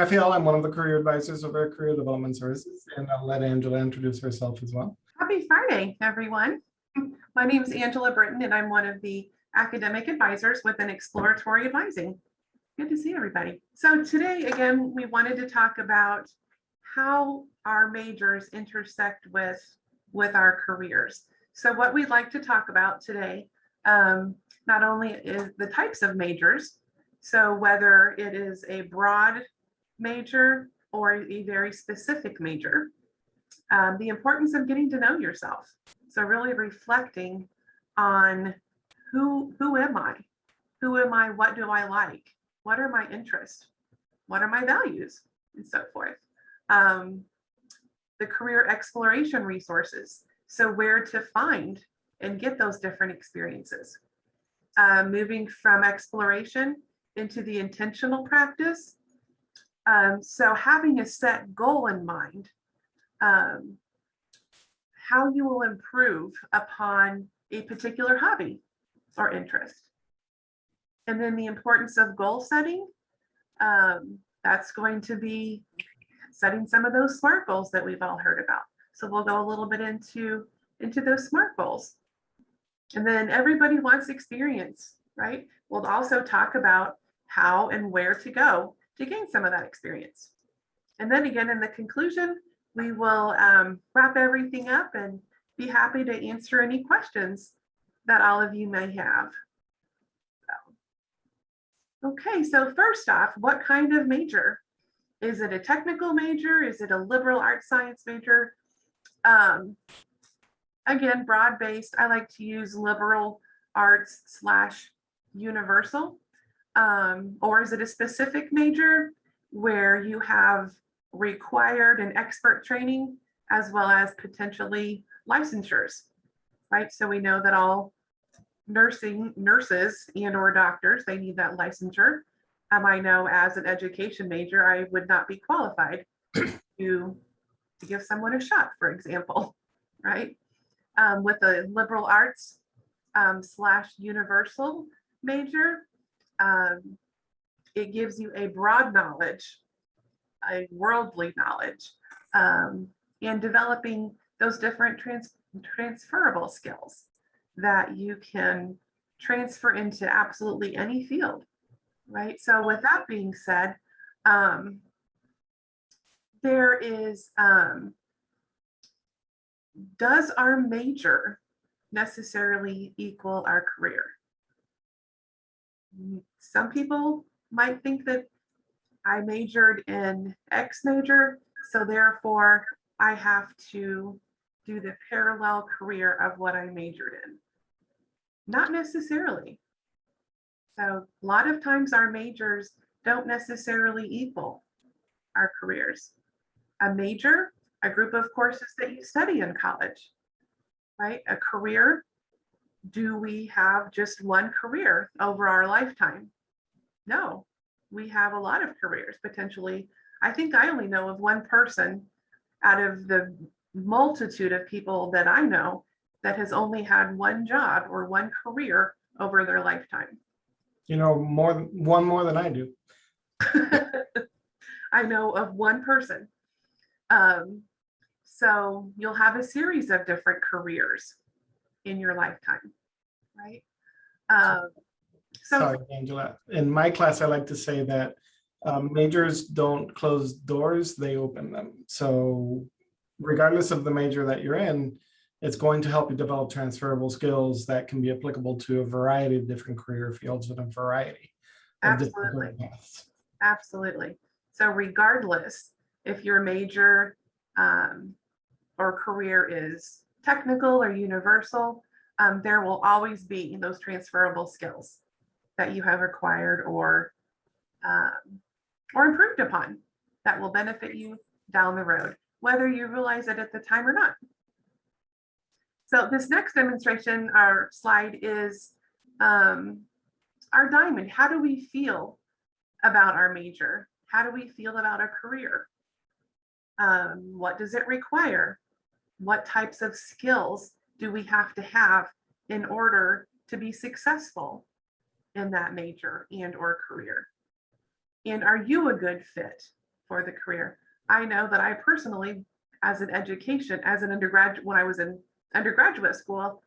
Raphael. I'm one of the career advisors over at Career Development Services, and I'll let Angela introduce herself as well. Happy Friday, everyone. My name is Angela Britton, and I'm one of the academic advisors within Exploratory Advising. Good to see everybody. So today, again, we wanted to talk about how our majors intersect with our careers. So what we'd like to talk about today, not only is the types of majors, so whether it is a broad major or a very specific major, the importance of getting to know yourself. So really reflecting on who am I? Who am I? What do I like? What are my interests? What are my values? And so forth. The career exploration resources. So where to find and get those different experiences. Moving from exploration into the intentional practice. So having a set goal in mind, how you will improve upon a particular hobby or interest. And then the importance of goal setting, that's going to be setting some of those SMART goals that we've all heard about. So we'll go a little bit into those SMART goals. And then everybody wants experience, right? We'll also talk about how and where to go to gain some of that experience. And then again, in the conclusion, we will wrap everything up and be happy to answer any questions that all of you may have. Okay, so first off, what kind of major? Is it a technical major? Is it a liberal arts science major? Again, broad-based, I like to use liberal arts / universal. Or is it a specific major where you have required and expert training as well as potentially licensures, right? So we know that all nurses and or doctors, they need that licensure. I know as an education major, I would not be qualified to give someone a shot, for example, right? With a liberal arts / universal major, it gives you a broad knowledge, a worldly knowledge, and developing those different transferable skills that you can transfer into absolutely any field, right? So with that being said, there is, does our major necessarily equal our career? Some people might think that I majored in X major, so therefore I have to do the parallel career of what I majored in. Not necessarily. So a lot of times our majors don't necessarily equal our careers. A major, a group of courses that you study in college, right? A career, do we have just one career over our lifetime? No, we have a lot of careers potentially. I think I only know of one person out of the multitude of people that I know that has only had one job or one career over their lifetime. You know, one more than I do. I know of one person. So you'll have a series of different careers in your lifetime, right? Sorry, Angela. In my class, I like to say that majors don't close doors, they open them. So regardless of the major that you're in, it's going to help you develop transferable skills that can be applicable to a variety of different career fields and a variety of different career paths. Absolutely. So regardless if your major or career is technical or universal, there will always be those transferable skills that you have acquired or improved upon that will benefit you down the road, whether you realize it at the time or not. So this next demonstration, our slide is our diamond. How do we feel about our major? How do we feel about our career? What does it require? What types of skills do we have to have in order to be successful in that major and or career? And are you a good fit for the career. I know that I personally, as an undergraduate, when I was in undergraduate school,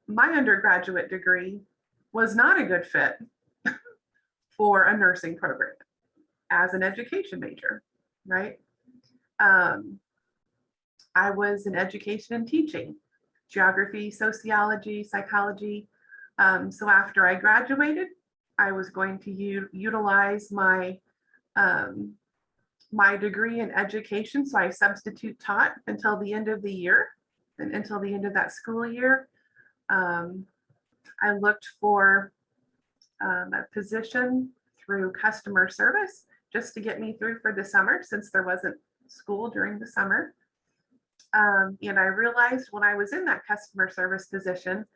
my undergraduate degree was not a good fit for a nursing program as an education major, right? I was in education and teaching, geography, sociology, psychology. So after I graduated, I was going to utilize my my degree in education. So I substitute taught until the end of the year, and until the end of that school year. I looked for a position through customer service just to get me through for the summer, since there wasn't school during the summer. And I realized when I was in that customer service position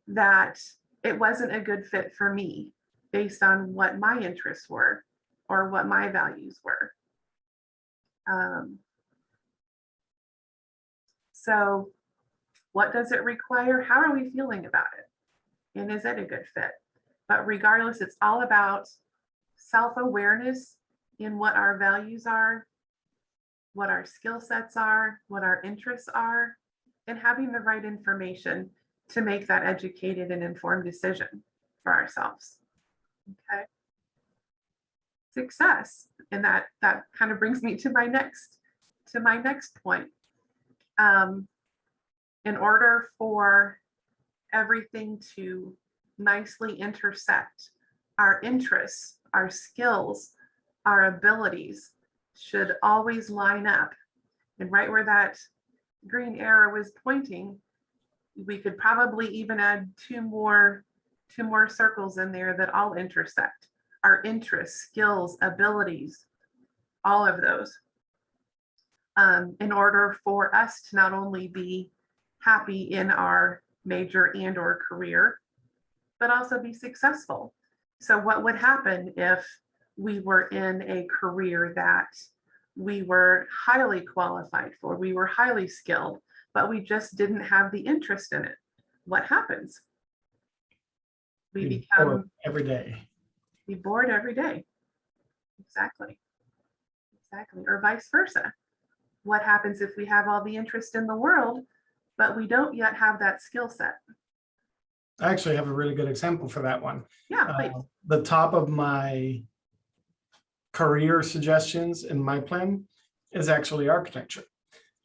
that it wasn't a good fit for me based on what my interests were or what my values were. So what does it require? How are we feeling about it? And is it a good fit? But regardless, it's all about self-awareness in what our values are, what our skill sets are, what our interests are, and having the right information to make that educated and informed decision for ourselves. Okay. Success. And that kind of brings me to my next point. In order for everything to nicely intersect, our interests, our skills, our abilities should always line up. And right where that green arrow was pointing, we could probably even add two more circles in there that all intersect. Our interests, skills, abilities, all of those. In order for us to not only be happy in our major and or career, but also be successful. So what would happen if we were in a career that we were highly qualified for, we were highly skilled, but we just didn't have the interest in it? What happens? We become every day. Be bored every day. Exactly. Or vice versa. What happens if we have all the interest in the world, but we don't yet have that skill set? I actually have a really good example for that one. Yeah, please. The top of my career suggestions in my plan is actually architecture.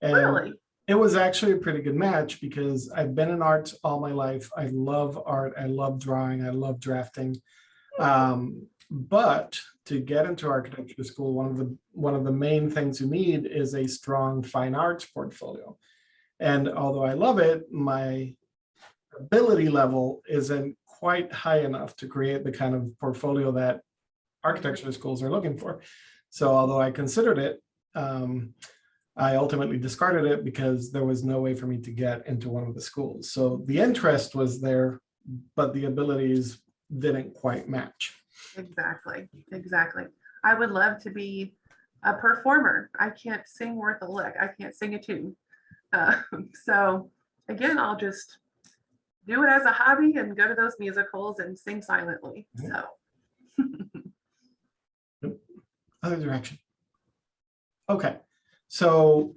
And really? It was actually a pretty good match because I've been in art all my life. I love art. I love drawing. I love drafting. But to get into architecture school, one of the main things you need is a strong fine arts portfolio. And although I love it, my ability level isn't quite high enough to create the kind of portfolio that architecture schools are looking for. So although I considered it, I ultimately discarded it because there was no way for me to get into one of the schools. So the interest was there, but the abilities didn't quite match. Exactly. I would love to be a performer. I can't sing worth a lick. I can't sing a tune. So again, I'll just do it as a hobby and go to those musicals and sing silently. So other direction. Okay, so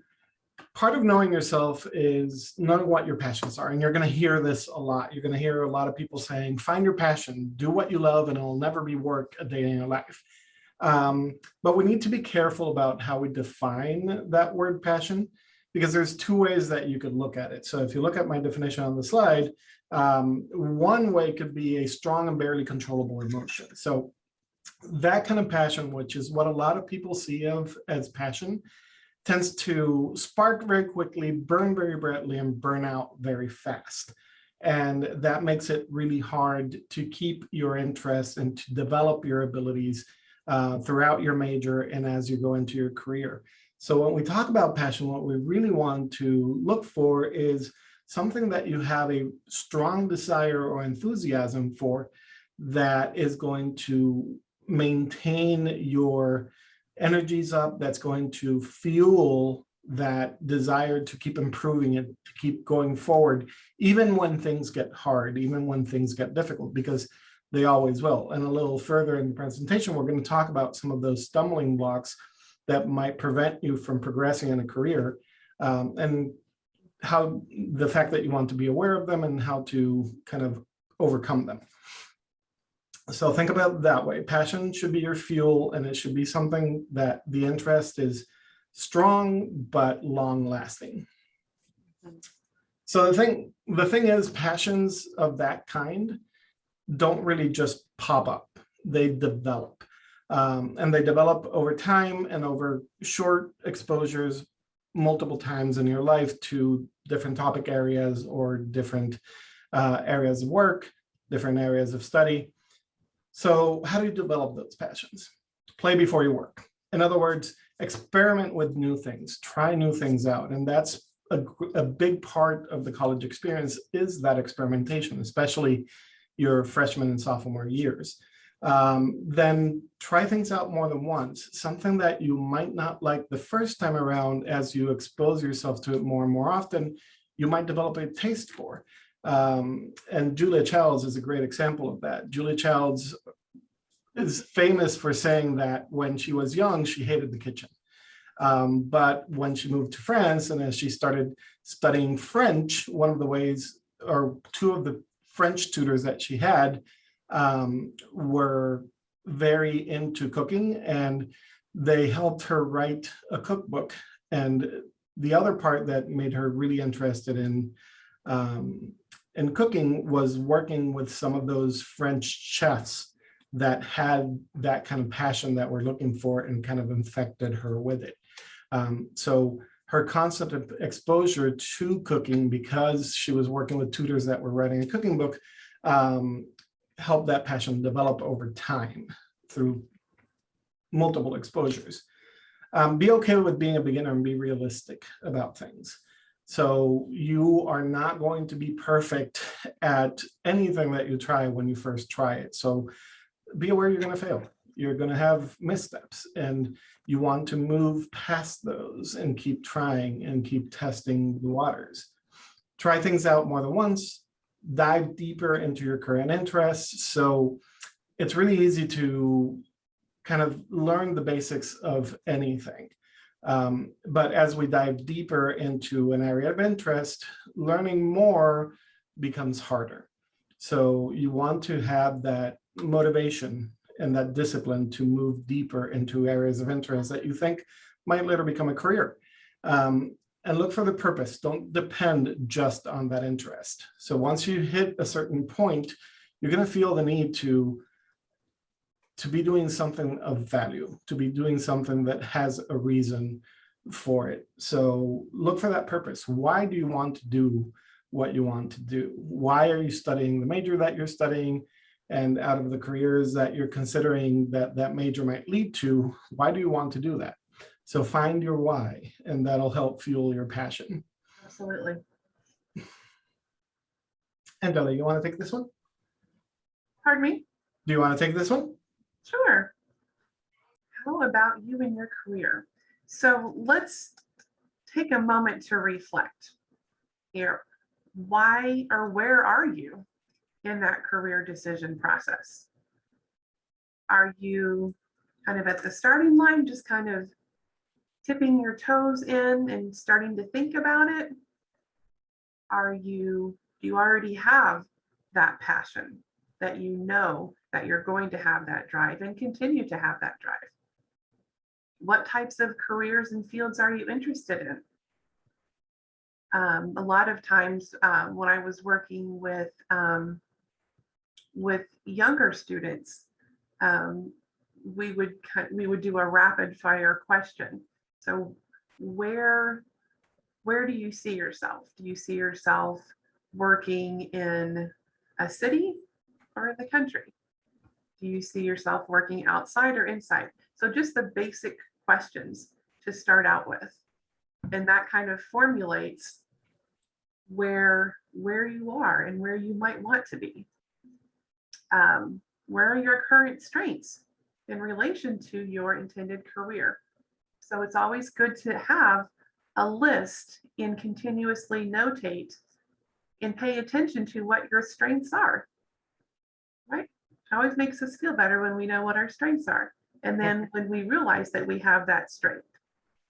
part of knowing yourself is knowing what your passions are. And you're going to hear this a lot. You're going to hear a lot of people saying, find your passion, do what you love, and it'll never be work a day in your life. But we need to be careful about how we define that word passion, because there's two ways that you could look at it. So if you look at my definition on the slide, one way could be a strong and barely controllable emotion. So that kind of passion, which is what a lot of people see of as passion, tends to spark very quickly, burn very brightly, and burn out very fast. And that makes it really hard to keep your interest and to develop your abilities throughout your major and as you go into your career. So when we talk about passion, what we really want to look for is something that you have a strong desire or enthusiasm for that is going to maintain your energies up, that's going to fuel that desire to keep improving it, to keep going forward, even when things get hard, even when things get difficult, because they always will. And a little further in the presentation, we're going to talk about some of those stumbling blocks that might prevent you from progressing in a career, and how the fact that you want to be aware of them and how to kind of overcome them. So think about it that way. Passion should be your fuel, and it should be something that the interest is strong but long lasting. So the thing is, passions of that kind don't really just pop up. They develop. And they develop over time and over short exposures multiple times in your life to different topic areas or different areas of work, different areas of study. So how do you develop those passions? Play before you work. In other words, experiment with new things, try new things out. And that's a big part of the college experience, is that experimentation, especially your freshman and sophomore years. Then try things out more than once. Something that you might not like the first time around, as you expose yourself to it more and more often, you might develop a taste for. And Julia Childs is a great example of that. Julia Childs is famous for saying that when she was young, she hated the kitchen. But when she moved to France, and as she started studying French, one of the ways, or two of the French tutors that she had were very into cooking, and they helped her write a cookbook. And the other part that made her really interested in cooking was working with some of those French chefs that had that kind of passion that we're looking for, and kind of infected her with it. So her constant exposure to cooking, because she was working with tutors that were writing a cooking book, helped that passion develop over time through multiple exposures. Be okay with being a beginner and be realistic about things. So you are not going to be perfect at anything that you try when you first try it. So be aware you're going to fail. You're going to have missteps, and you want to move past those and keep trying and keep testing the waters. Try things out more than once, dive deeper into your current interests. So it's really easy to kind of learn the basics of anything. But as we dive deeper into an area of interest, learning more becomes harder. So you want to have that motivation and that discipline to move deeper into areas of interest that you think might later become a career. And look for the purpose. Don't depend just on that interest. So once you hit a certain point, you're going to feel the need to be doing something of value, to be doing something that has a reason for it. So look for that purpose. Why do you want to do what you want to do? Why are you studying the major that you're studying? And out of the careers that you're considering that major might lead to, why do you want to do that? So find your why, and that'll help fuel your passion. Absolutely. Angela, you want to take this one? Pardon me? Do you want to take this one? Sure. How about you and your career? So let's take a moment to reflect here. Why or where are you in that career decision process? Are you kind of at the starting line, just kind of tipping your toes in and starting to think about it? Do you already have that passion, that you know that you're going to have that drive and continue to have that drive? What types of careers and fields are you interested in? A lot of times when I was working with younger students, we would do a rapid fire question. So where do you see yourself? Do you see yourself working in a city or in the country? Do you see yourself working outside or inside? So just the basic questions to start out with. And that kind of formulates where you are and where you might want to be. Where are your current strengths in relation to your intended career? So it's always good to have a list and continuously notate and pay attention to what your strengths are, right? It always makes us feel better when we know what our strengths are. And then when we realize that we have that strength,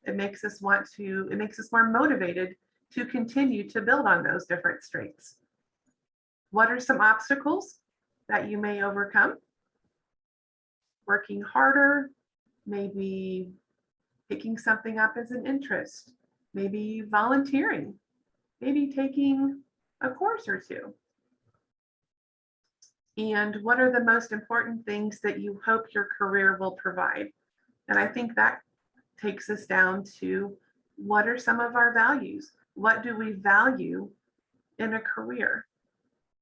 it makes us more motivated to continue to build on those different strengths. What are some obstacles that you may overcome? Working harder, maybe picking something up as an interest, maybe volunteering, maybe taking a course or two. And what are the most important things that you hope your career will provide? And I think that takes us down to, what are some of our values? What do we value in a career?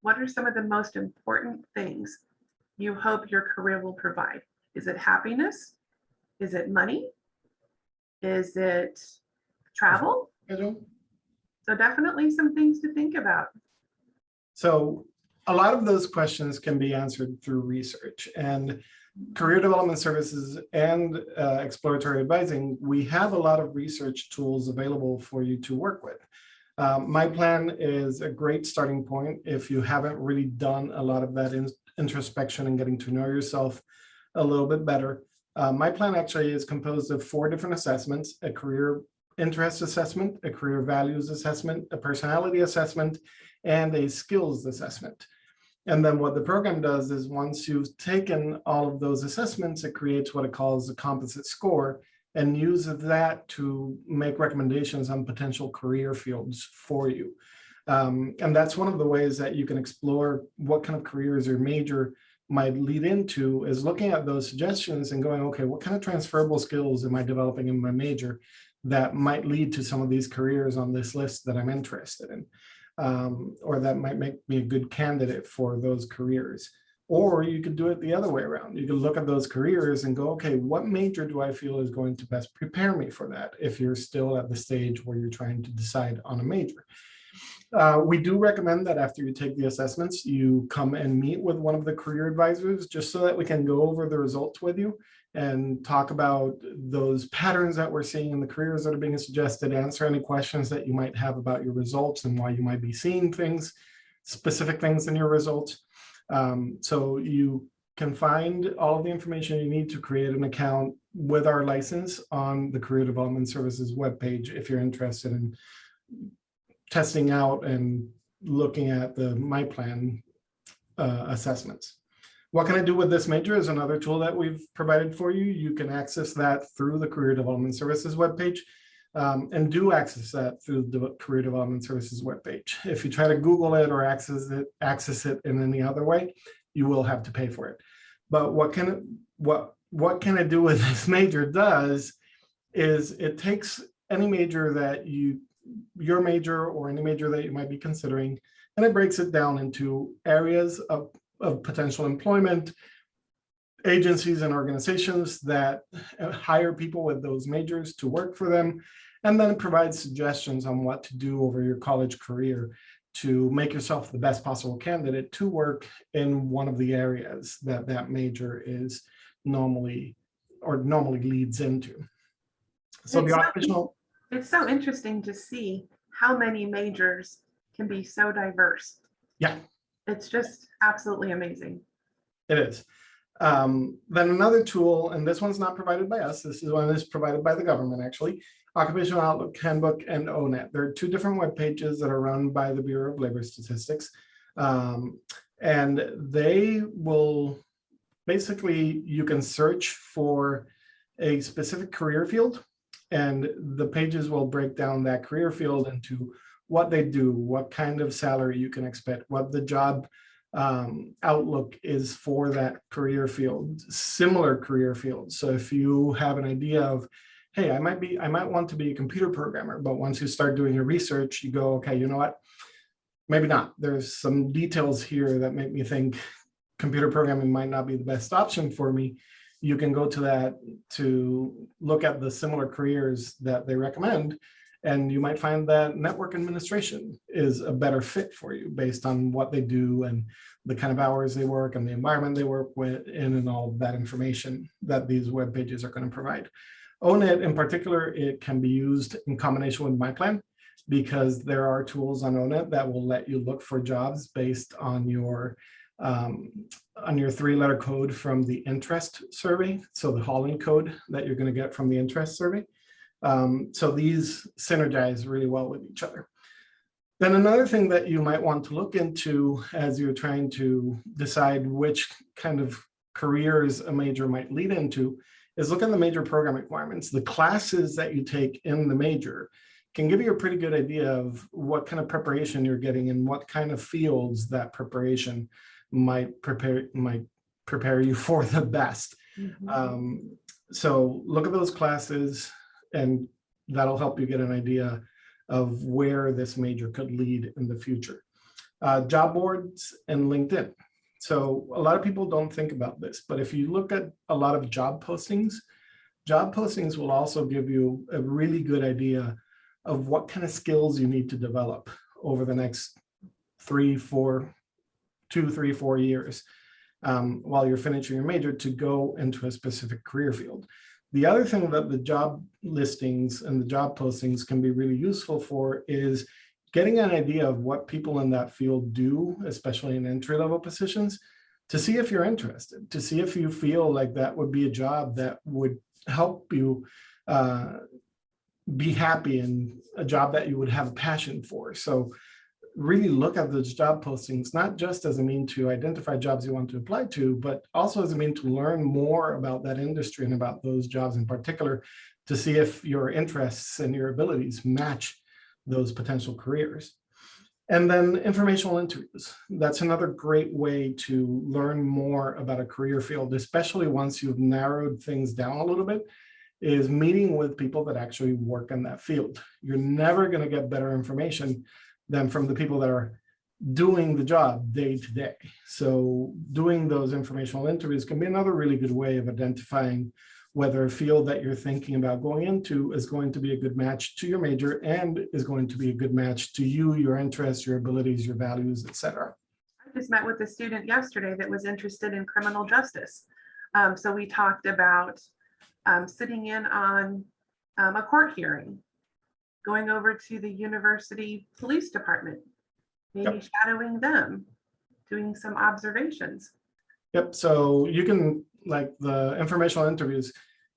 What are some of the most important things you hope your career will provide? Is it happiness? Is it money? Is it travel? So definitely some things to think about. So a lot of those questions can be answered through research, and career development services and exploratory advising, we have a lot of research tools available for you to work with. My plan is a great starting point if you haven't really done a lot of that introspection and getting to know yourself a little bit better. My plan actually is composed of 4 different assessments: a career interest assessment, a career values assessment, a personality assessment, and a skills assessment. And then what the program does is, once you've taken all of those assessments, it creates what it calls a composite score, and uses that to make recommendations on potential career fields for you. And that's one of the ways that you can explore what kind of careers your major might lead into, is looking at those suggestions and going, okay, what kind of transferable skills am I developing in my major that might lead to some of these careers on this list that I'm interested in, or that might make me a good candidate for those careers. Or you could do it the other way around. You could look at those careers and go, okay, what major do I feel is going to best prepare me for that, if you're still at the stage where you're trying to decide on a major. We do recommend that after you take the assessments, you come and meet with one of the career advisors, just so that we can go over the results with you and talk about those patterns that we're seeing in the careers that are being suggested, answer any questions that you might have about your results and why you might be seeing things, specific things in your results. So you can find all of the information you need to create an account with our license on the Career Development Services webpage if you're interested in testing out and looking at the My Plan assessments. What can I do with this major is another tool that we've provided for you. You can access that through the Career Development Services webpage, and do access that through the Career Development Services webpage. If you try to Google it or access it in any other way, you will have to pay for it. But what can I do with this major does is, it takes any major that your major or any major that you might be considering, and it breaks it down into areas of potential employment, agencies and organizations that hire people with those majors to work for them, and then provides suggestions on what to do over your college career to make yourself the best possible candidate to work in one of the areas that that major is normally leads into. So the occupational. It's so interesting to see how many majors can be so diverse. Yeah. It's just absolutely amazing. It is. Then another tool, and this one's not provided by us, this is one that's provided by the government actually, Occupational Outlook Handbook and ONET. There are 2 different web pages that are run by the Bureau of Labor Statistics. And they will basically, you can search for a specific career field, and the pages will break down that career field into what they do, what kind of salary you can expect, what the job outlook is for that career field, similar career fields. So if you have an idea of, hey, I might want to be a computer programmer, but once you start doing your research, you go, okay, you know what? Maybe not. There's some details here that make me think computer programming might not be the best option for me. You can go to that to look at the similar careers that they recommend, and you might find that network administration is a better fit for you based on what they do and the kind of hours they work and the environment they work with in, and all that information that these web pages are going to provide. ONET in particular, it can be used in combination with My Plan, because there are tools on ONET that will let you look for jobs based on your on your 3-letter code from the interest survey. So the Holland code that you're going to get from the interest survey. So these synergize really well with each other. Then another thing that you might want to look into as you're trying to decide which kind of careers a major might lead into is look at the major program requirements. The classes that you take in the major can give you a pretty good idea of what kind of preparation you're getting and what kind of fields that preparation might prepare you for the best. So look at those classes, and that'll help you get an idea of where this major could lead in the future. Job boards and LinkedIn. So a lot of people don't think about this, but if you look at a lot of job postings will also give you a really good idea of what kind of skills you need to develop over the next 2, 3, 4 years while you're finishing your major to go into a specific career field. The other thing that the job listings and the job postings can be really useful for is getting an idea of what people in that field do, especially in entry-level positions, to see if you're interested, to see if you feel like that would be a job that would help you be happy and a job that you would have a passion for. So really look at those job postings, not just as a mean to identify jobs you want to apply to, but also as a mean to learn more about that industry and about those jobs in particular, to see if your interests and your abilities match those potential careers. And then informational interviews. That's another great way to learn more about a career field, especially once you've narrowed things down a little bit, is meeting with people that actually work in that field. You're never going to get better information than from the people that are doing the job day to day. So doing those informational interviews can be another really good way of identifying whether a field that you're thinking about going into is going to be a good match to your major and is going to be a good match to you, your interests, your abilities, your values, etc. I just met with a student yesterday that was interested in criminal justice. So we talked about sitting in on a court hearing, going over to the university police department, maybe shadowing them, doing some observations. Yep, so you can, like the informational interviews,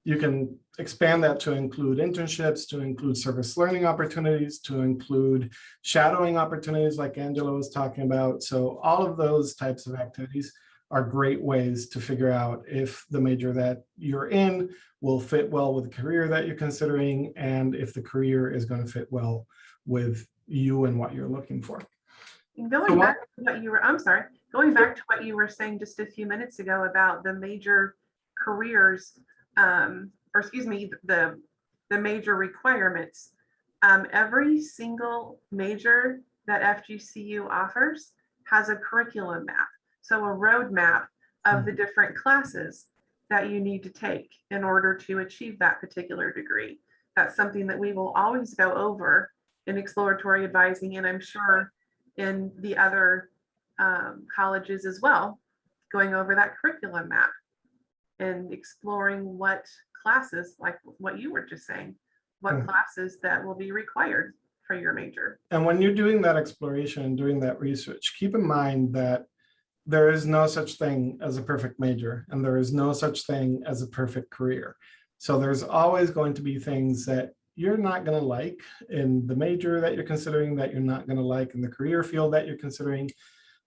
you can expand that to include internships, to include service learning opportunities, to include shadowing opportunities like Angela was talking about. So all of those types of activities are great ways to figure out if the major that you're in will fit well with the career that you're considering, and if the career is going to fit well with you and what you're looking for. Going back to what you were, I'm sorry, going back to what you were saying just a few minutes ago about the major careers, or excuse me, the major requirements. Every single major that FGCU offers has a curriculum map. So a roadmap of the different classes that you need to take in order to achieve that particular degree. That's something that we will always go over in exploratory advising, and I'm sure in the other colleges as well, going over that curriculum map and exploring what classes, like what you were just saying, what classes that will be required for your major. And when you're doing that exploration and doing that research, keep in mind that there is no such thing as a perfect major, and there is no such thing as a perfect career. So there's always going to be things that you're not going to like in the major that you're considering, that you're not going to like in the career field that you're considering.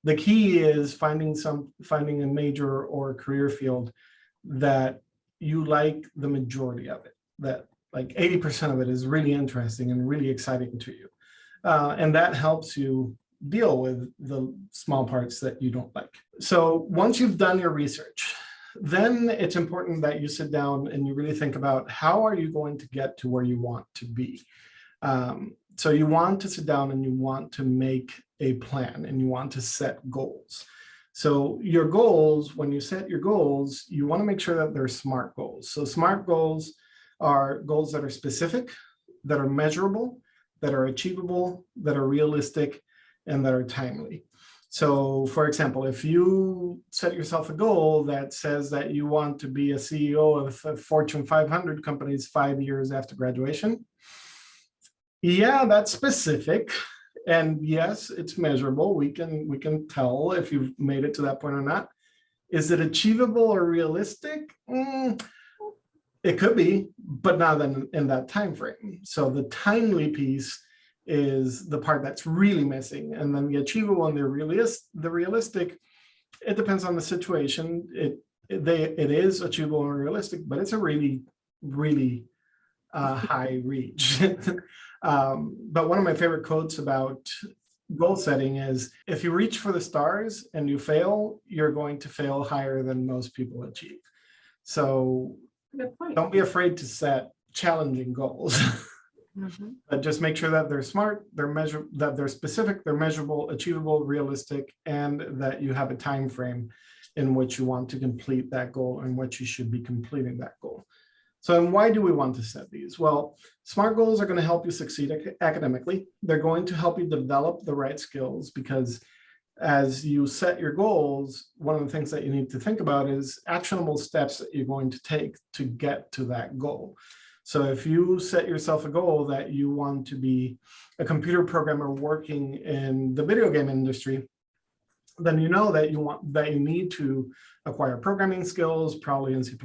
The key is finding a major or a career field that you like the majority of it, that like 80% of it is really interesting and really exciting to you. And that helps you deal with the small parts that you don't like. So once you've done your research, then it's important that you sit down and you really think about how are you going to get to where you want to be. So you want to sit down and you want to make a plan and you want to set goals. So your goals, when you set your goals, you want to make sure that they're SMART goals. So SMART goals are goals that are specific, that are measurable, that are achievable, that are realistic, and that are timely. So for example, if you set yourself a goal that says that you want to be a CEO of a Fortune 500 companies 5 years after graduation, yeah, that's specific. And yes, it's measurable. We can tell if you've made it to that point or not. Is it achievable or realistic? It could be, but not in that time frame. So the timely piece is the part that's really missing. And then the achievable and the realistic, it depends on the situation. It is achievable and realistic, but it's a really, really high reach. But one of my favorite quotes about goal setting is, if you reach for the stars and you fail, you're going to fail higher than most people achieve. So Good point. don't be afraid to set challenging goals. But just make sure that they're smart, that they're specific, they're measurable, achievable, realistic, and that you have a time frame in which you want to complete that goal and what you should be completing that goal. So, and why do we want to set these? Well, SMART goals are going to help you succeed academically. They're going to help you develop the right skills, because as you set your goals, one of the things that you need to think about is actionable steps that you're going to take to get to that goal. So if you set yourself a goal that you want to be a computer programmer working in the video game industry, then you know that you need to acquire programming skills, probably in C++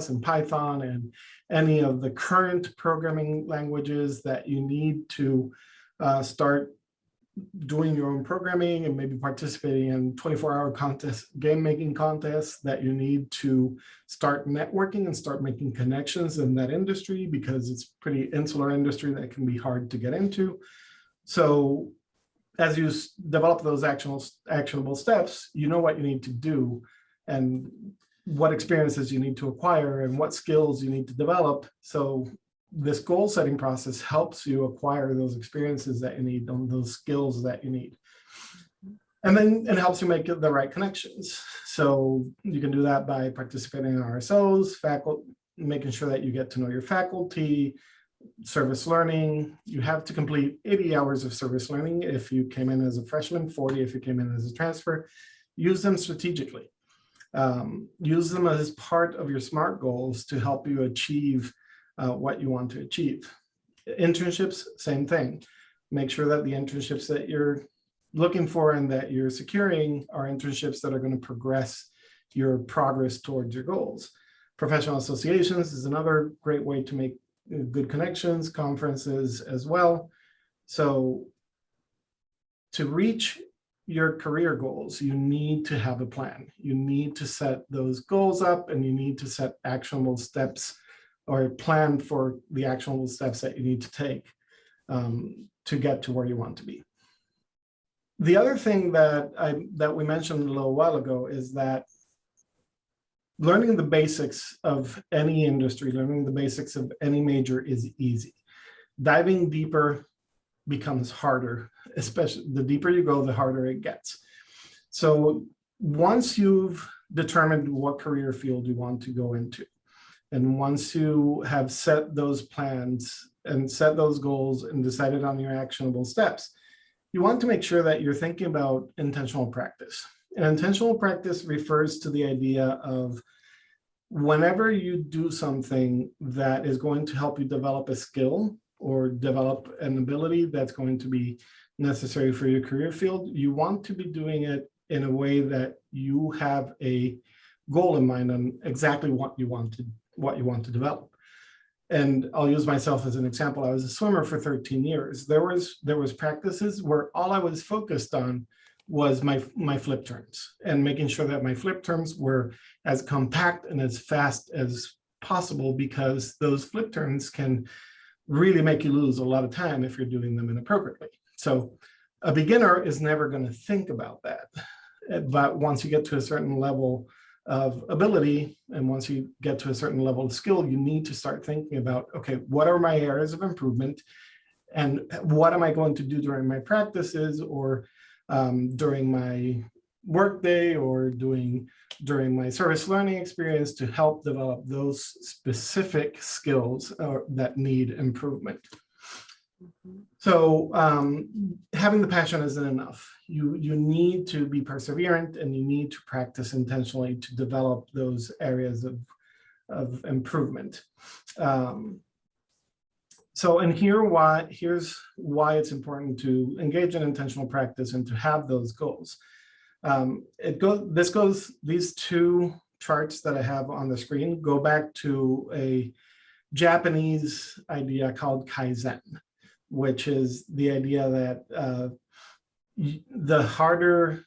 and Python and any of the current programming languages, that you need to start doing your own programming and maybe participating in 24-hour contests, game making contests, that you need to start networking and start making connections in that industry, because it's pretty insular industry that can be hard to get into. So as you develop those actionable steps, you know what you need to do and what experiences you need to acquire and what skills you need to develop. So this goal setting process helps you acquire those experiences that you need, on those skills that you need. And then it helps you make the right connections. So you can do that by participating in RSOs, making sure that you get to know your faculty, service learning. You have to complete 80 hours of service learning if you came in as a freshman, 40 if you came in as a transfer. Use them strategically. Use them as part of your SMART goals to help you achieve what you want to achieve. Internships, same thing. Make sure that the internships that you're looking for and that you're securing are internships that are going to progress your progress towards your goals. Professional associations is another great way to make good connections, conferences as well. So to reach your career goals, you need to have a plan. You need to set those goals up, and you need to set actionable steps, or plan for the actionable steps that you need to take to get to where you want to be. The other thing that we mentioned a little while ago is that learning the basics of any industry, learning the basics of any major is easy. Diving deeper becomes harder, especially the deeper you go, the harder it gets. So once you've determined what career field you want to go into, and once you have set those plans and set those goals and decided on your actionable steps, you want to make sure that you're thinking about intentional practice. And intentional practice refers to the idea of whenever you do something that is going to help you develop a skill or develop an ability that's going to be necessary for your career field, you want to be doing it in a way that you have a goal in mind on exactly what you want to develop. And I'll use myself as an example. I was a swimmer for 13 years. There was practices where all I was focused on was my flip turns, and making sure that my flip turns were as compact and as fast as possible, because those flip turns can really make you lose a lot of time if you're doing them inappropriately. So a beginner is never going to think about that. But once you get to a certain level of ability, and once you get to a certain level of skill, you need to start thinking about, okay, what are my areas of improvement, and what am I going to do during my practices, or during my workday, or during my service learning experience, to help develop those specific skills that need improvement. So having the passion isn't enough. You need to be perseverant, and you need to practice intentionally to develop those areas of improvement. So, and here's why it's important to engage in intentional practice and to have those goals. These two charts that I have on the screen go back to a Japanese idea called Kaizen, which is the idea that the harder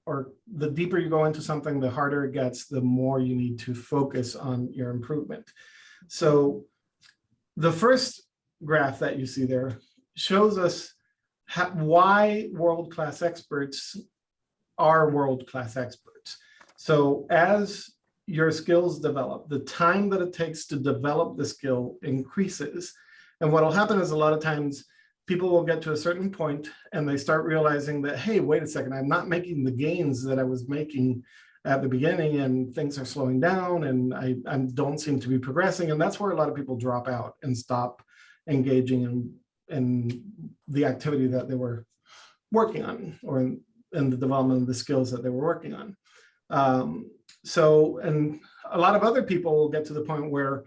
or the deeper you go into something, the harder it gets, the more you need to focus on your improvement. So the first graph that you see there shows us why world-class experts are world-class experts. So as your skills develop, the time that it takes to develop the skill increases. And what will happen is a lot of times people will get to a certain point and they start realizing that, hey, wait a second, I'm not making the gains that I was making at the beginning, and things are slowing down, and I don't seem to be progressing. And that's where a lot of people drop out and stop engaging in the activity that they were working on, or in the development of the skills that they were working on. And a lot of other people will get to the point where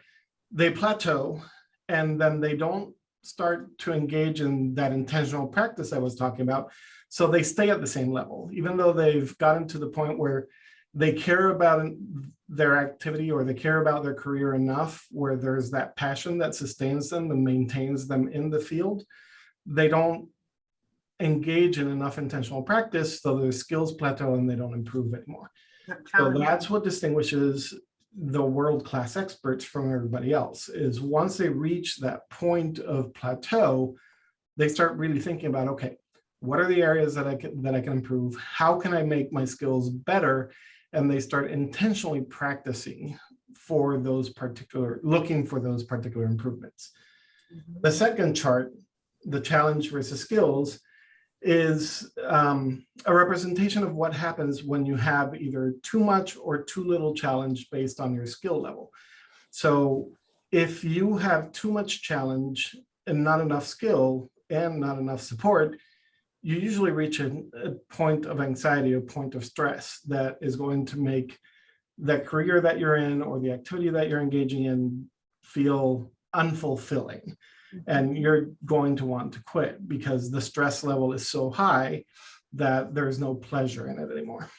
they plateau, and then they don't start to engage in that intentional practice I was talking about. So they stay at the same level, even though they've gotten to the point where they care about their activity or they care about their career enough where there's that passion that sustains them and maintains them in the field. They don't engage in enough intentional practice, so their skills plateau and they don't improve anymore. So that's what distinguishes the world-class experts from everybody else, is once they reach that point of plateau, they start really thinking about, okay, what are the areas that I can improve? How can I make my skills better? And they start intentionally practicing looking for those particular improvements. Mm-hmm. The second chart, the challenge versus skills, is a representation of what happens when you have either too much or too little challenge based on your skill level. So if you have too much challenge and not enough skill and not enough support, you usually reach a point of anxiety, a point of stress that is going to make the career that you're in or the activity that you're engaging in feel unfulfilling. And you're going to want to quit because the stress level is so high that there's no pleasure in it anymore.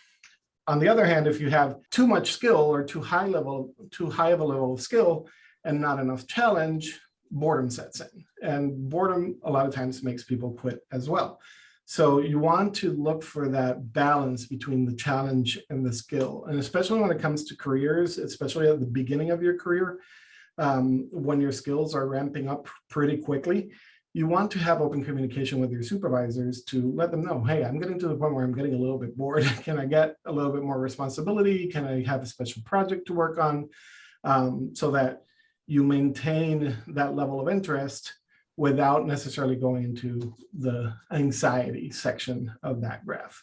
On the other hand, if you have too much skill or too high of a level of skill and not enough challenge, boredom sets in. And boredom a lot of times makes people quit as well. So you want to look for that balance between the challenge and the skill. And especially when it comes to careers, especially at the beginning of your career, when your skills are ramping up pretty quickly, you want to have open communication with your supervisors to let them know, hey, I'm getting to the point where I'm getting a little bit bored. Can I get a little bit more responsibility? Can I have a special project to work on? So that you maintain that level of interest without necessarily going into the anxiety section of that graph.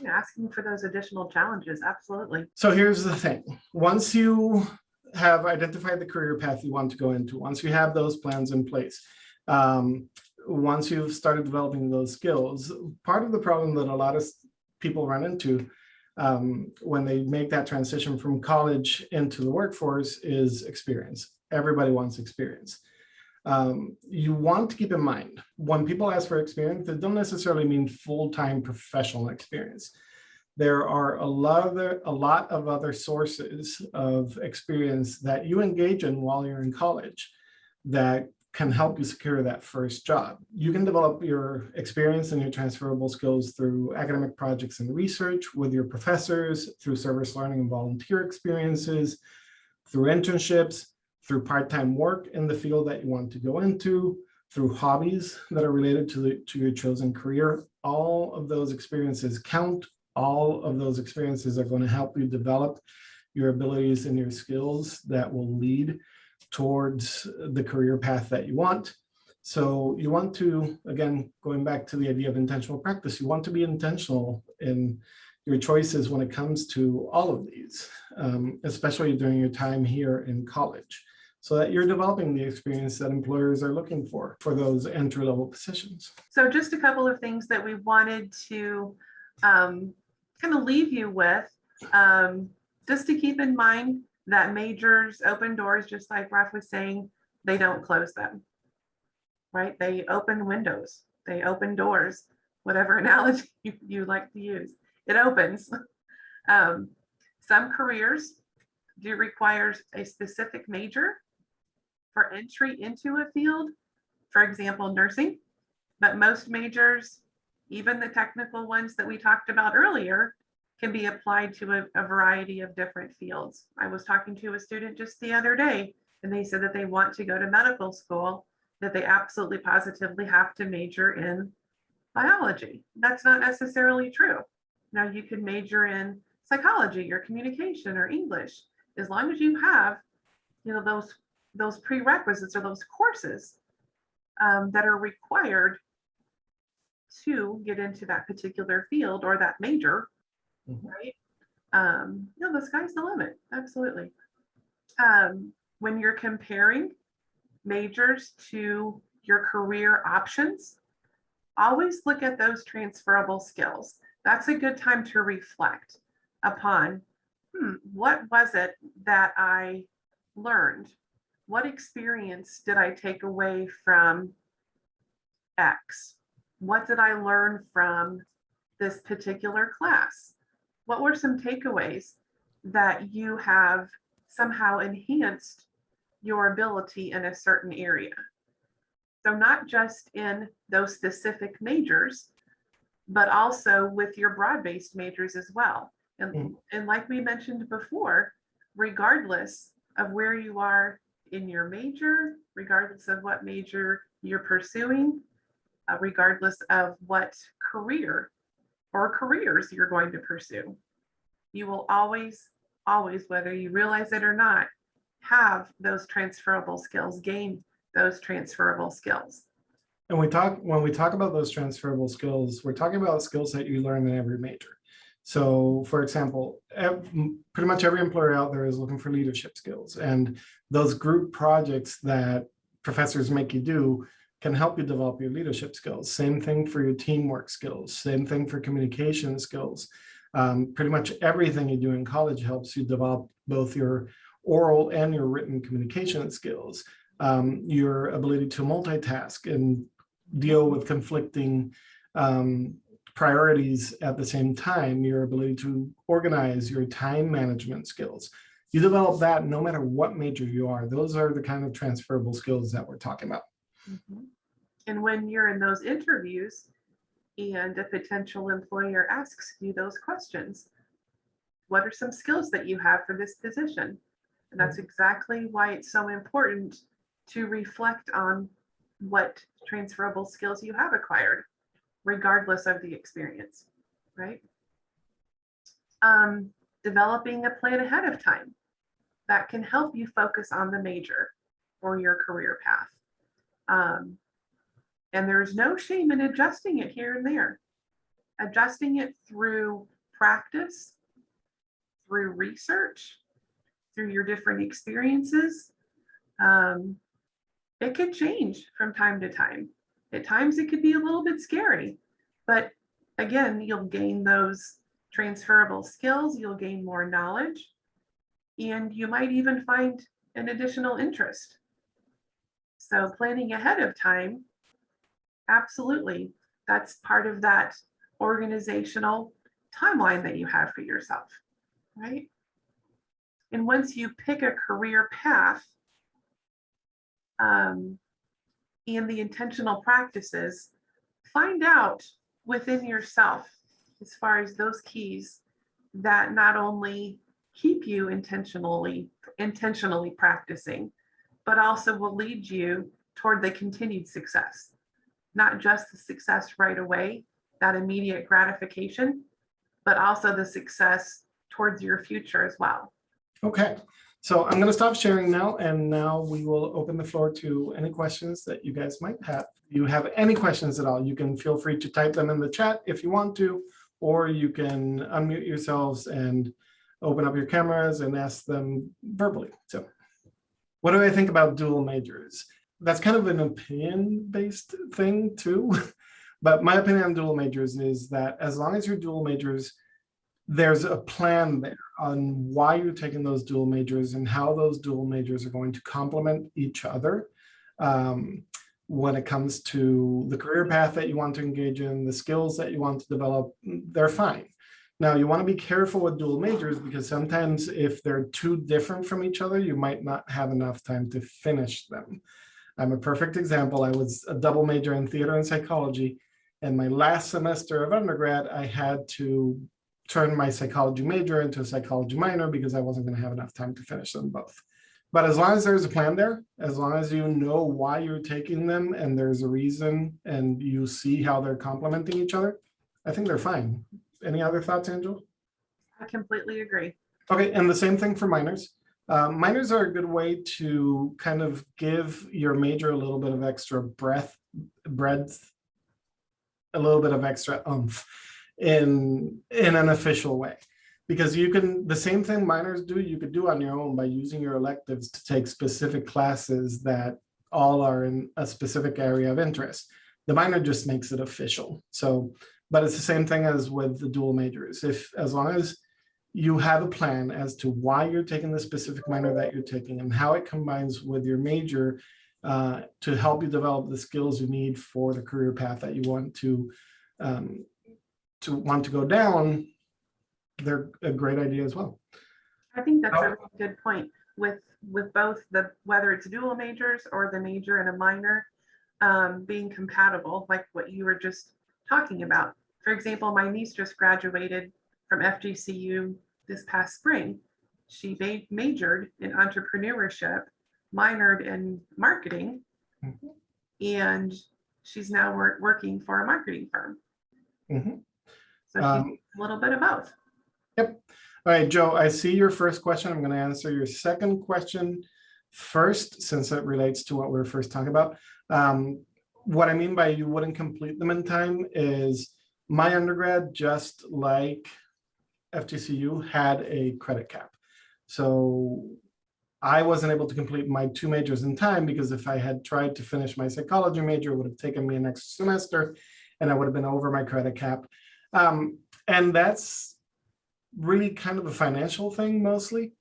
Yeah, asking for those additional challenges, absolutely. So here's the thing. Once you have identified the career path you want to go into, once you have those plans in place, once you've started developing those skills, part of the problem that a lot of people run into when they make that transition from college into the workforce is experience. Everybody wants experience. You want to keep in mind, when people ask for experience, they don't necessarily mean full-time professional experience. There are a lot of other sources of experience that you engage in while you're in college that can help you secure that first job. You can develop your experience and your transferable skills through academic projects and research with your professors, through service learning and volunteer experiences, through internships, through part-time work in the field that you want to go into, through hobbies that are related to your chosen career. All of those experiences count. All of those experiences are going to help you develop your abilities and your skills that will lead towards the career path that you want. So you want to, again, going back to the idea of intentional practice, you want to be intentional in your choices when it comes to all of these, especially during your time here in college, so that you're developing the experience that employers are looking for those entry-level positions. So just a couple of things that we wanted to kind of leave you with, just to keep in mind that majors open doors, just like Raf was saying, they don't close them. right? They open windows, they open doors, whatever analogy you like to use. It opens. Some careers do require a specific major for entry into a field, for example, nursing, but most majors, even the technical ones that we talked about earlier, can be applied to a variety of different fields. I was talking to a student just the other day, and they said that they want to go to medical school, that they absolutely positively have to major in biology. That's not necessarily true. Now you can major in psychology or communication or English, as long as you have, those prerequisites or those courses that are required to get into that particular field or that major, right? The sky's the limit, absolutely. When you're comparing majors to your career options, always look at those transferable skills. That's a good time to reflect upon, what was it that I learned? What experience did I take away from X? What did I learn from this particular class? What were some takeaways that you have somehow enhanced your ability in a certain area? So not just in those specific majors, but also with your broad-based majors as well. And like we mentioned before, regardless of where you are in your major, regardless of what major you're pursuing, regardless of what career or careers you're going to pursue, you will always, whether you realize it or not, have those transferable skills, gain those transferable skills. And when we talk about those transferable skills, we're talking about skills that you learn in every major. So for example, pretty much every employer out there is looking for leadership skills, and those group projects that professors make you do can help you develop your leadership skills. Same thing for your teamwork skills, same thing for communication skills. Pretty much everything you do in college helps you develop both your oral and your written communication skills, your ability to multitask and deal with conflicting priorities at the same time, your ability to organize, your time management skills. You develop that no matter what major you are. Those are the kind of transferable skills that we're talking about. And when you're in those interviews and a potential employer asks you those questions, what are some skills that you have for this position? And that's exactly why it's so important to reflect on what transferable skills you have acquired, regardless of the experience, right? Developing a plan ahead of time that can help you focus on the major or your career path. And there's no shame in adjusting it here and there. Adjusting it through practice, through research, through your different experiences. It can change from time to time. At times it could be a little bit scary, but again, you'll gain those transferable skills, you'll gain more knowledge, and you might even find an additional interest. So planning ahead of time, absolutely, that's part of that organizational timeline that you have for yourself, right? And once you pick a career path, and the intentional practices, find out within yourself as far as those keys that not only keep you intentionally practicing, but also will lead you toward the continued success. Not just the success right away, that immediate gratification, but also the success towards your future as well. Okay, so I'm going to stop sharing now, and now we will open the floor to any questions that you guys might have. If you have any questions at all, you can feel free to type them in the chat if you want to, or you can unmute yourselves and open up your cameras and ask them verbally. So what do I think about dual majors? That's kind of an opinion-based thing too. But my opinion on dual majors is that as long as you're dual majors, there's a plan there on why you're taking those dual majors and how those dual majors are going to complement each other. when it comes to the career path that you want to engage in, the skills that you want to develop, they're fine. Now, you want to be careful with dual majors because sometimes if they're too different from each other, you might not have enough time to finish them. I'm a perfect example. I was a double major in theater and psychology, and my last semester of undergrad, I had to turn my psychology major into a psychology minor because I wasn't going to have enough time to finish them both. But as long as there's a plan there, as long as you know why you're taking them and there's a reason and you see how they're complementing each other, I think they're fine. Any other thoughts, Angel? I completely agree. Okay, and the same thing for minors. Minors are a good way to kind of give your major a little bit of extra breadth, a little bit of extra oomph in an official way. Because you can, the same thing minors do, you could do on your own by using your electives to take specific classes that all are in a specific area of interest. The minor just makes it official. So, but it's the same thing as with the dual majors. As long as you have a plan as to why you're taking the specific minor that you're taking and how it combines with your major to help you develop the skills you need for the career path that you want to go down, they're a great idea as well. I think that's a really good point with both whether it's dual majors or the major and a minor being compatible, like what you were just talking about. For example, my niece just graduated from FGCU this past spring. She majored in entrepreneurship, minored in marketing, and she's now working for a marketing firm. So she's a little bit of both. Yep. All right, Joe, I see your first question. I'm going to answer your second question first, since it relates to what we were first talking about. What I mean by you wouldn't complete them in time is my undergrad, just like FGCU, had a credit cap. So I wasn't able to complete my 2 majors in time because if I had tried to finish my psychology major, it would have taken me an extra semester and I would have been over my credit cap. And that's really kind of a financial thing mostly,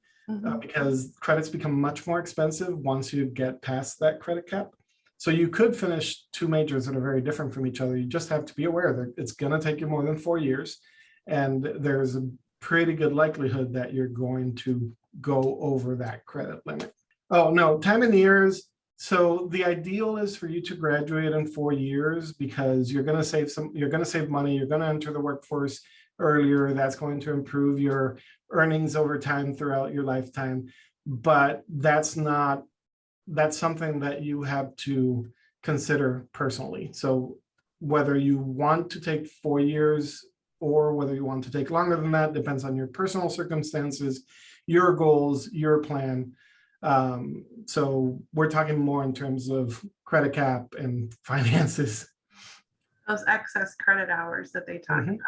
because credits become much more expensive once you get past that credit cap. So you could finish 2 majors that are very different from each other. You just have to be aware that it's going to take you more than 4 years. And there's a pretty good likelihood that you're going to go over that credit limit. Oh, no, time and years. So the ideal is for you to graduate in 4 years because you're going to save money. You're going to enter the workforce earlier. That's going to improve your earnings over time throughout your lifetime. But that's something that you have to consider personally. So whether you want to take 4 years or whether you want to take longer than that depends on your personal circumstances, your goals, your plan. So we're talking more in terms of credit cap and finances. Those excess credit hours that they talk about.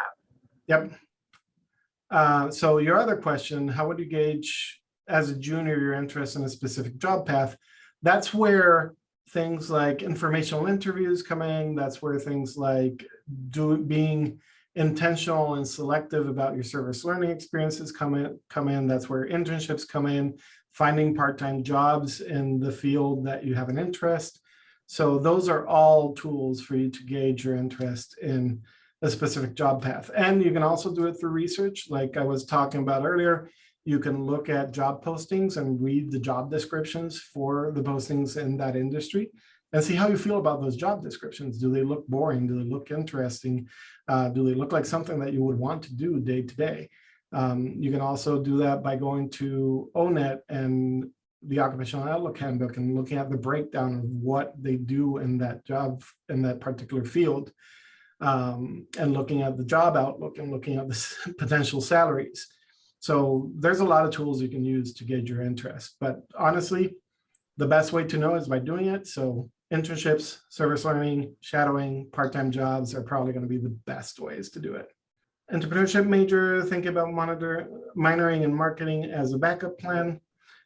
Yep. So your other question, how would you gauge as a junior your interest in a specific job path? That's where things like informational interviews come in. That's where things like being intentional and selective about your service learning experiences come in. That's where internships come in, finding part-time jobs in the field that you have an interest. So those are all tools for you to gauge your interest in a specific job path. And you can also do it through research. Like I was talking about earlier, you can look at job postings and read the job descriptions for the postings in that industry and see how you feel about those job descriptions. Do they look boring? Do they look interesting? Do they look like something that you would want to do day to day? You can also do that by going to ONET and the Occupational Outlook Handbook and looking at the breakdown of what they do in that job, in that particular field, and looking at the job outlook and looking at the potential salaries. So there's a lot of tools you can use to gauge your interest. But honestly, the best way to know is by doing it. So internships, service learning, shadowing, part-time jobs are probably going to be the best ways to do it. Entrepreneurship major, think about minoring in marketing as a backup plan.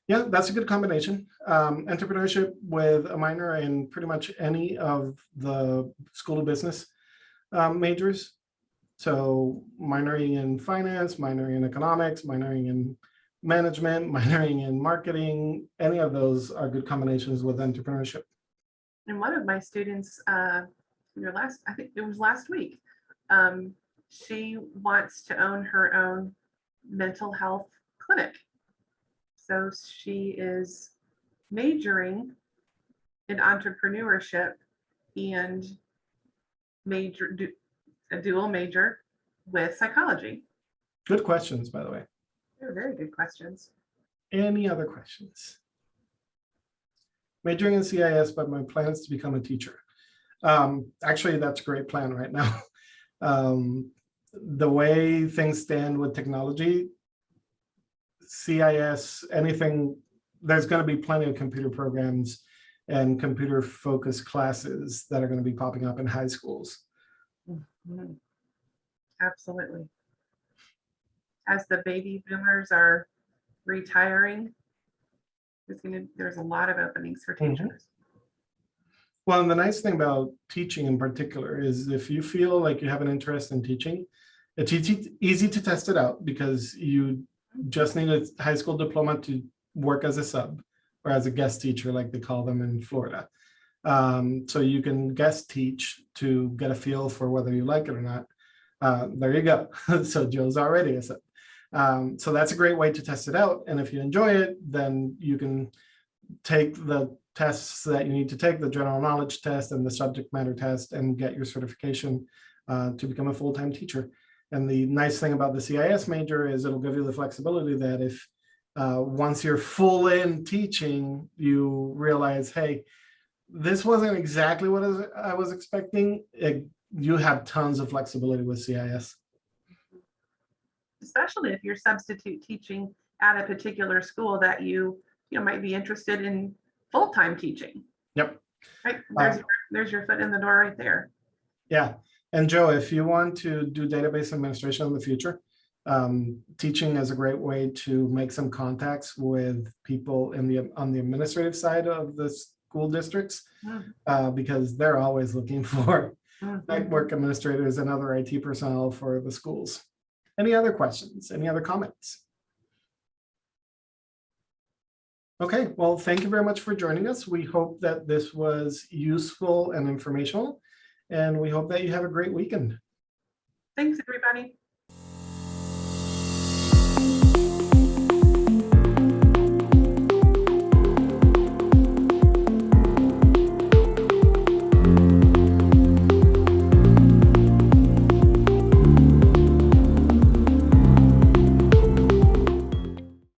Yeah, that's a good combination. Entrepreneurship with a minor in pretty much any of the School of Business majors. So minoring in finance, minoring in economics, minoring in management, minoring in marketing, any of those are good combinations with entrepreneurship. And one of my students, I think it was last week, she wants to own her own mental health clinic. So she is majoring in entrepreneurship and a dual major with psychology. Good questions, by the way. They're very good questions. Any other questions? Majoring in CIS, but my plan is to become a teacher. Actually, that's a great plan right now. The way things stand with technology, CIS, anything, there's going to be plenty of computer programs and computer focused classes that are going to be popping up in high schools. Mhm. Absolutely. As the baby boomers are retiring, there's a lot of openings for teachers. Well, and the nice thing about teaching in particular is if you feel like you have an interest in teaching, it's easy to test it out because you just need a high school diploma to work as a sub or as a guest teacher, like they call them in Florida. So you can guest teach to get a feel for whether you like it or not. There you go. So Joe's already a sub. So that's a great way to test it out. And if you enjoy it, then you can take the tests that you need to take, the general knowledge test and the subject matter test, and get your certification to become a full-time teacher. And the nice thing about the CIS major is it'll give you the flexibility that if once you're full in teaching, you realize, hey, this wasn't exactly what I was expecting. You have tons of flexibility with CIS. Especially if you're substitute teaching at a particular school that you might be interested in full-time teaching. Yep. Right. There's your foot in the door right there. Yeah. And Joe, if you want to do database administration in the future, teaching is a great way to make some contacts with people on the administrative side of the school districts, because they're always looking for network administrators and other IT personnel for the schools. Any other questions? Any other comments? Okay, well, thank you very much for joining us. We hope that this was useful and informational, and we hope that you have a great weekend. Thanks, everybody.